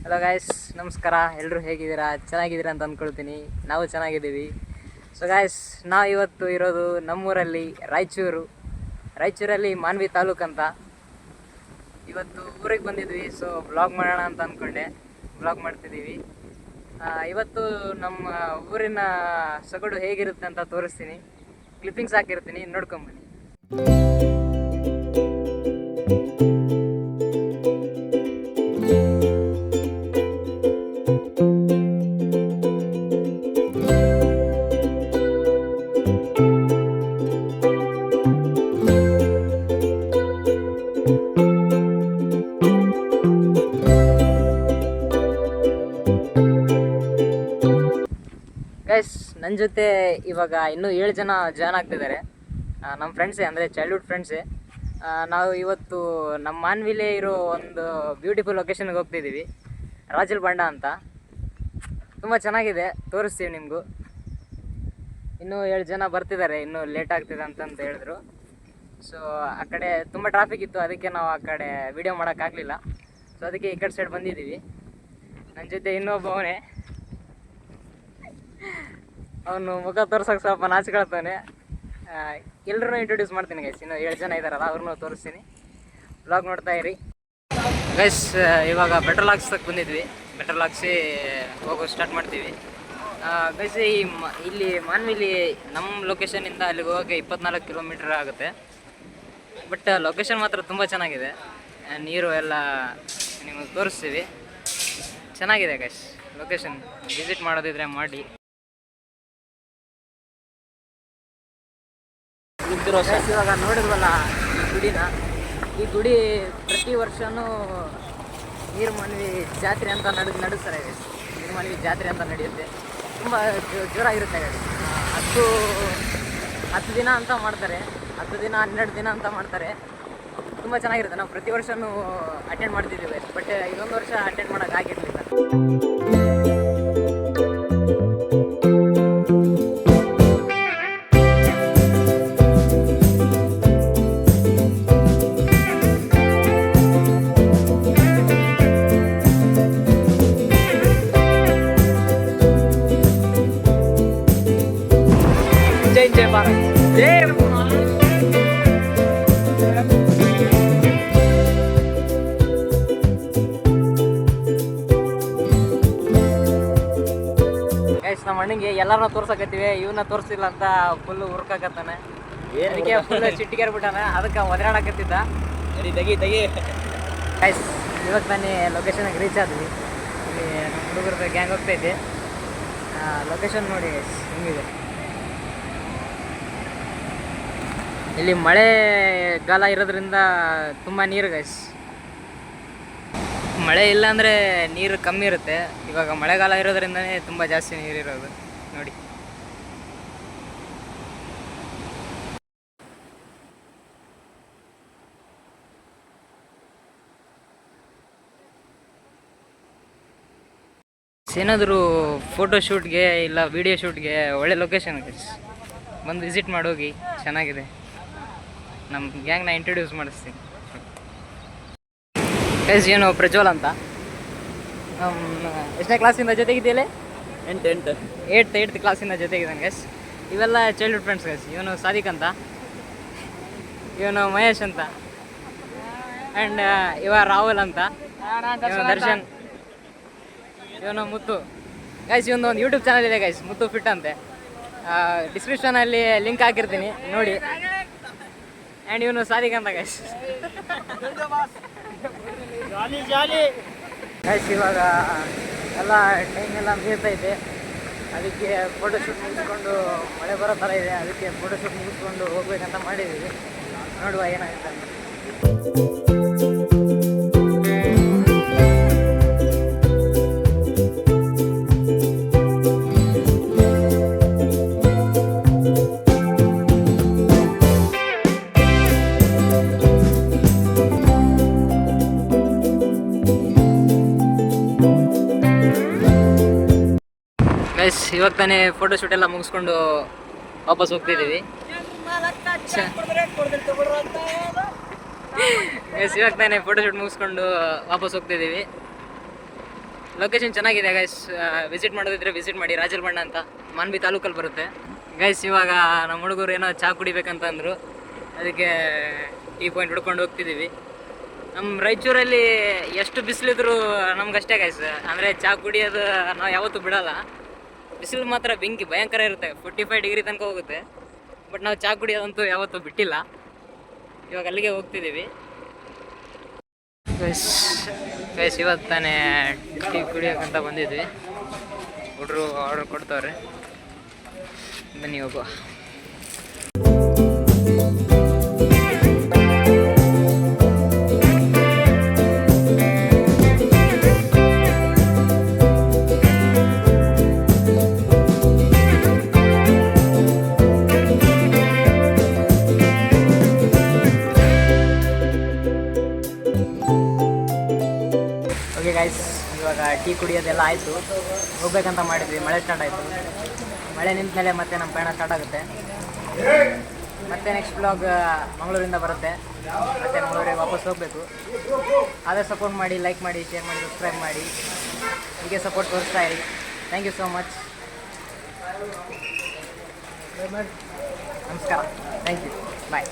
Hello guys, ನಮಸ್ಕಾರ. ಎಲ್ಲರೂ ಹೇಗಿದ್ದೀರಾ? ಚೆನ್ನಾಗಿದ್ದೀರಾ ಅಂತ ಅಂದ್ಕೊಳ್ತೀನಿ. ನಾವು ಚೆನ್ನಾಗಿದ್ದೀವಿ. ಸೊ ಗಾಯ್ಸ್, ನಾವು ಇವತ್ತು ಇರೋದು ನಮ್ಮೂರಲ್ಲಿ ರಾಯಚೂರಲ್ಲಿ ಮಾನ್ವಿ ತಾಲೂಕು ಅಂತ. ಇವತ್ತು ಊರಿಗೆ ಬಂದಿದ್ವಿ. ಸೊ ಬ್ಲಾಗ್ ಮಾಡೋಣ ಅಂತ ಅಂದ್ಕೊಂಡೆ, ಬ್ಲಾಗ್ ಮಾಡ್ತಿದ್ದೀವಿ. ಇವತ್ತು ನಮ್ಮ ಊರಿನ ಸೊಗಡು ಹೇಗಿರುತ್ತೆ ಅಂತ ತೋರಿಸ್ತೀನಿ. ಕ್ಲಿಪ್ಪಿಂಗ್ಸ್ ಹಾಕಿರ್ತೀನಿ, ನೋಡ್ಕೊಂಬನ್ನಿ. ಗೈಸ್, ನನ್ನ ಜೊತೆ ಇವಾಗ ಇನ್ನೂ 7 ಜನ ಜಾಯ್ನ್ ಆಗ್ತಿದ್ದಾರೆ. ನಮ್ಮ ಫ್ರೆಂಡ್ಸೇ, ಅಂದರೆ ಚೈಲ್ಡ್ಹುಡ್ ಫ್ರೆಂಡ್ಸೇ. ನಾವು ಇವತ್ತು ನಮ್ಮ ಮಾನ್ವಿಲೇ ಇರೋ ಒಂದು ಬ್ಯೂಟಿಫುಲ್ ಲೊಕೇಶನ್ಗೆ ಹೋಗ್ತಿದ್ದೀವಿ, ರಾಜಲ್ ಬಂಡ ಅಂತ. ತುಂಬ ಚೆನ್ನಾಗಿದೆ, ತೋರಿಸ್ತೀವಿ ನಿಮಗೂ. ಇನ್ನೂ 7 ಜನ ಬರ್ತಿದ್ದಾರೆ, ಇನ್ನೂ ಲೇಟ್ ಆಗ್ತಿದೆ ಅಂತಂತ ಹೇಳಿದ್ರು. ಸೊ ಆ ಕಡೆ ತುಂಬ ಟ್ರಾಫಿಕ್ ಇತ್ತು, ಅದಕ್ಕೆ ನಾವು ಆ ಕಡೆ ವೀಡಿಯೋ ಮಾಡೋಕ್ಕಾಗಲಿಲ್ಲ. ಸೊ ಅದಕ್ಕೆ ಈ ಕಡೆ ಸೈಡ್ ಬಂದಿದ್ದೀವಿ. ನನ್ನ ಜೊತೆ ಇನ್ನೊಬ್ಬವನೇ, ಅವನು ಮುಖ ತೋರ್ಸೋಕೆ ಸ್ವಲ್ಪ ನಾಚಿಕೊಳ್ತಾನೆ. ಎಲ್ಲರೂ ಇಂಟ್ರೊಡ್ಯೂಸ್ ಮಾಡ್ತೀನಿ ಗೈಸ್. ಇನ್ನು 7 ಜನ ಇದ್ದಾರಲ್ಲ, ಅವ್ರನ್ನೂ ತೋರಿಸ್ತೀನಿ. ವ್ಲಾಗ್ ನೋಡ್ತಾ ಇರಿ ಗೈಸ್. ಇವಾಗ ಪೆಟ್ರೋಲ್ ಹಾಕ್ಸೋಕೆ ಬಂದಿದ್ವಿ. ಪೆಟ್ರೋಲ್ ಹಾಕ್ಸಿ ಹೋಗೋ ಸ್ಟಾರ್ಟ್ ಮಾಡ್ತೀವಿ ಗೈಸ್. ಇಲ್ಲಿ ಮಾನ್ವಿಲಿ ನಮ್ಮ ಲೊಕೇಶನಿಂದ ಅಲ್ಲಿಗೆ ಹೋಗೋಕ್ಕೆ 24 ಕಿಲೋಮೀಟ್ರ್ ಆಗುತ್ತೆ. ಬಟ್ ಲೊಕೇಶನ್ ಮಾತ್ರ ತುಂಬ ಚೆನ್ನಾಗಿದೆ. ನೀರು ಎಲ್ಲ ನಿಮಗೆ ತೋರಿಸ್ತೀವಿ. ಚೆನ್ನಾಗಿದೆ ಗೈಸ್ ಲೊಕೇಶನ್. ವಿಸಿಟ್ ಮಾಡೋದಿದ್ರೆ ಮಾಡಿ. ಇವಾಗ ನೋಡಿದ್ವಲ್ಲ ಈ ಗುಡಿನ, ಈ ಗುಡಿ ಪ್ರತಿ ವರ್ಷವೂ ನೀರ್ಮಾನ್ವಿ ಜಾತ್ರೆ ಅಂತ ನಡೆಸ್ತಾರೆ. ನೀರ್ಮಾನ್ವಿ ಜಾತ್ರೆ ಅಂತ ನಡೆಯುತ್ತೆ. ತುಂಬ ಜೋರಾಗಿರುತ್ತೆ. 10 ದಿನ ಅಂತ ಮಾಡ್ತಾರೆ, 10 ದಿನ 12 ದಿನ ಅಂತ ಮಾಡ್ತಾರೆ. ತುಂಬ ಚೆನ್ನಾಗಿರುತ್ತೆ. ನಾವು ಪ್ರತಿ ವರ್ಷವೂ ಅಟೆಂಡ್ ಮಾಡ್ತಿದ್ದೀವಿ. ಬಟ್ ಇದೊಂದು ವರ್ಷ ಅಟೆಂಡ್ ಮಾಡೋಕ್ಕಾಗಿರಲಿಲ್ಲ. ಜೈ ಭಾರತ್, ಜೈ ಗೈಸ್. ನಮ್ಮ ಅಣ್ಣಂಗೆ ಎಲ್ಲರನ್ನ ತೋರ್ಸಕತ್ತೀವಿ, ಇವನ್ನ ತೋರಿಸಿಲ್ಲ ಅಂತ ಫುಲ್ ಹುರ್ಕಾಕತ್ತಾನೆ. ಅದಕ್ಕೆ ಫುಲ್ ಚಿಟ್ಟಿಗೆರ್ಬಿಟ್ಟಾನೆ, ಅದಕ್ಕೆ ಒದರಾಡಕತ್ತಿದ್ದ. ತೆಗಿ ಗೈಸ್. ಇವಾಗ ತಾನೇ ಲೊಕೇಶನ್ಗೆ ರೀಚ್ ಆದ್ವಿ. ಇಲ್ಲಿ ನಮ್ಮ ಹುಡುಗರದ ಗ್ಯಾಂಗ್ ಹೋಗ್ತೈತೆ. ಲೊಕೇಶನ್ ನೋಡಿ ಗೈಸ್ ಹೆಂಗಿದೆ. ಇಲ್ಲಿ ಮಳೆಗಾಲ ಇರೋದ್ರಿಂದ ತುಂಬ ನೀರು ಗೈಸ್. ಮಳೆ ಇಲ್ಲ ಅಂದರೆ ನೀರು ಕಮ್ಮಿ ಇರುತ್ತೆ. ಇವಾಗ ಮಳೆಗಾಲ ಇರೋದ್ರಿಂದನೇ ತುಂಬ ಜಾಸ್ತಿ ನೀರಿರೋದು ನೋಡಿ. ಏನಾದರೂ ಫೋಟೋ ಶೂಟ್ಗೆ ಇಲ್ಲ ವಿಡಿಯೋ ಶೂಟ್ಗೆ ಒಳ್ಳೆ ಲೊಕೇಶನ್ ಗೈಸ್. ಬಂದು ವಿಸಿಟ್ ಮಾಡೋಗಿ, ಚೆನ್ನಾಗಿದೆ. ನಮ್ಮ ಗ್ಯಾಂಗ್ನ ಇಂಟ್ರೊಡ್ಯೂಸ್ ಮಾಡಿಸ್ತೀನಿ ಗೈಸ್. ಏನು ಪ್ರಜ್ವಲ್ ಅಂತ, ಎಷ್ಟನೇ ಕ್ಲಾಸಿಂದ ಜೊತೆಗಿದೆಯಲ್ಲ? 8th ಕ್ಲಾಸಿಂದ ಜೊತೆಗಿದ್ದಾನೆ ಗೈಸ್. ಇವೆಲ್ಲ ಚೈಲ್ಡ್ಹುಡ್ ಫ್ರೆಂಡ್ಸ್ ಗೈಸ್. ಇವನು ಸಾದಿಕ್ ಅಂತ, ಇವನು ಮಹೇಶ್ ಅಂತ, ಆ್ಯಂಡ್ ಇವ ರಾಹುಲ್ ಅಂತ, ಇವನು ದರ್ಶನ್, ಇವನು ಮುತ್ತು ಗೈಸ್. ಇವನು ಒಂದು ಯೂಟ್ಯೂಬ್ ಚಾನಲ್ ಇದೆ ಗೈಸ್, ಮುತ್ತು ಫಿಟ್ ಅಂತೆ. ಡಿಸ್ಕ್ರಿಪ್ಷನಲ್ಲಿ ಲಿಂಕ್ ಹಾಕಿರ್ತೀನಿ, ನೋಡಿ. ಆ್ಯಂಡ್ ಇವನು ಸಾದಿಕ್ ಅಂತ ಗೈಸ್. ಗೈಸ್ ಇವಾಗ ಎಲ್ಲ ಟೈಮ್ ಎಲ್ಲ ಮೀರ್ತೈತೆ. ಅದಕ್ಕೆ ಫೋಟೋಶೂಟ್ ಮುಗಿಸ್ಕೊಂಡು, ಮಳೆ ಬರೋ ಥರ ಇದೆ, ಅದಕ್ಕೆ ಫೋಟೋಶೂಟ್ ಮುಗಿಸ್ಕೊಂಡು ಹೋಗ್ಬೇಕಂತ ಮಾಡಿದ್ದೀವಿ. ನೋಡುವ ಏನಾಗುತ್ತೆ ಅಂತ. ಗೈಸ್ ಇವಾಗ ತಾನೇ ಫೋಟೋಶೂಟ್ ಎಲ್ಲ ಮುಗಿಸ್ಕೊಂಡು ವಾಪಸ್ ಹೋಗ್ತಿದ್ದೀವಿ. ಗೈಸ್ ಇವಾಗ ತಾನೇ ಫೋಟೋಶೂಟ್ ಮುಗಿಸ್ಕೊಂಡು ವಾಪಸ್ ಹೋಗ್ತಿದ್ದೀವಿ. ಲೊಕೇಶನ್ ಚೆನ್ನಾಗಿದೆ ಗೈಸ್, ವಿಸಿಟ್ ಮಾಡೋದಿದ್ರೆ ವಿಸಿಟ್ ಮಾಡಿ. ರಾಜಲಬಣ್ಣ ಅಂತ ಮಾನ್ವಿ ತಾಲೂಕಲ್ಲಿ ಬರುತ್ತೆ ಗೈಸ್. ಇವಾಗ ನಮ್ಮ ಹುಡುಗರು ಏನೋ ಚಹಾ ಕುಡಿಬೇಕಂತ ಅಂದರು, ಅದಕ್ಕೆ ಟೀ ಪಾಯಿಂಟ್ ಹುಡ್ಕೊಂಡು ಹೋಗ್ತಿದ್ದೀವಿ. ನಮ್ಮ ರಾಯಚೂರಲ್ಲಿ ಎಷ್ಟು ಬಿಸಿಲಿದ್ರು ನಮ್ಗಷ್ಟೇ ಗೈಸ್, ಅಂದರೆ ಚಹಾ ಕುಡಿಯೋದು ನಾವು ಯಾವತ್ತೂ ಬಿಡೋಲ್ಲ. ಬಿಸಿಲು ಮಾತ್ರ ಬೆಂಕಿ ಭಯಂಕರ ಇರುತ್ತೆ, 45 ಡಿಗ್ರಿ ತನಕ ಹೋಗುತ್ತೆ. ಬಟ್ ನಾವು ಚಹಾ ಕುಡಿಯೋದಂತೂ ಯಾವತ್ತೂ ಬಿಟ್ಟಿಲ್ಲ. ಇವಾಗ ಅಲ್ಲಿಗೆ ಹೋಗ್ತಿದ್ದೀವಿ ಗೈಸ್. ಇವತ್ತು ತಾನೇ ಟೀ ಕುಡಿಯೋಕ್ಕಂತ ಬಂದಿದ್ವಿ. ಹುಡ್ರು ಆರ್ಡರ್ ಕೊಡ್ತಾವ್ರೆ, ಬನ್ನಿ ಹೋಗುವ. ಓಕೆ ಗೈಸ್, ಇವಾಗ ಟೀ ಕುಡಿಯೋದೆಲ್ಲ ಆಯಿತು, ಹೋಗ್ಬೇಕಂತ ಮಾಡಿದ್ವಿ. ಮಳೆ ಸ್ಟಾರ್ಟ್ ಆಯಿತು. ಮಳೆ ನಿಂತ ಮೇಲೆ ಮತ್ತೆ ನಮ್ಮ ಪಯಣ ಸ್ಟಾರ್ಟ್ ಆಗುತ್ತೆ. ಮತ್ತೆ ನೆಕ್ಸ್ಟ್ ಬ್ಲಾಗ್ ಮಂಗಳೂರಿಂದ ಬರುತ್ತೆ, ಮತ್ತು ಮಂಗಳೂರಿಗೆ ವಾಪಸ್ ಹೋಗಬೇಕು. ಅದೇ ಸಪೋರ್ಟ್ ಮಾಡಿ, ಲೈಕ್ ಮಾಡಿ, ಶೇರ್ ಮಾಡಿ, ಸಬ್ಸ್ಕ್ರೈಬ್ ಮಾಡಿ. ಹೀಗೆ ಸಪೋರ್ಟ್ ತೋರಿಸ್ತಾ ಇರಿ. Thank you so much. ನಮಸ್ಕಾರ, ಥ್ಯಾಂಕ್ ಯು, ಬಾಯ್.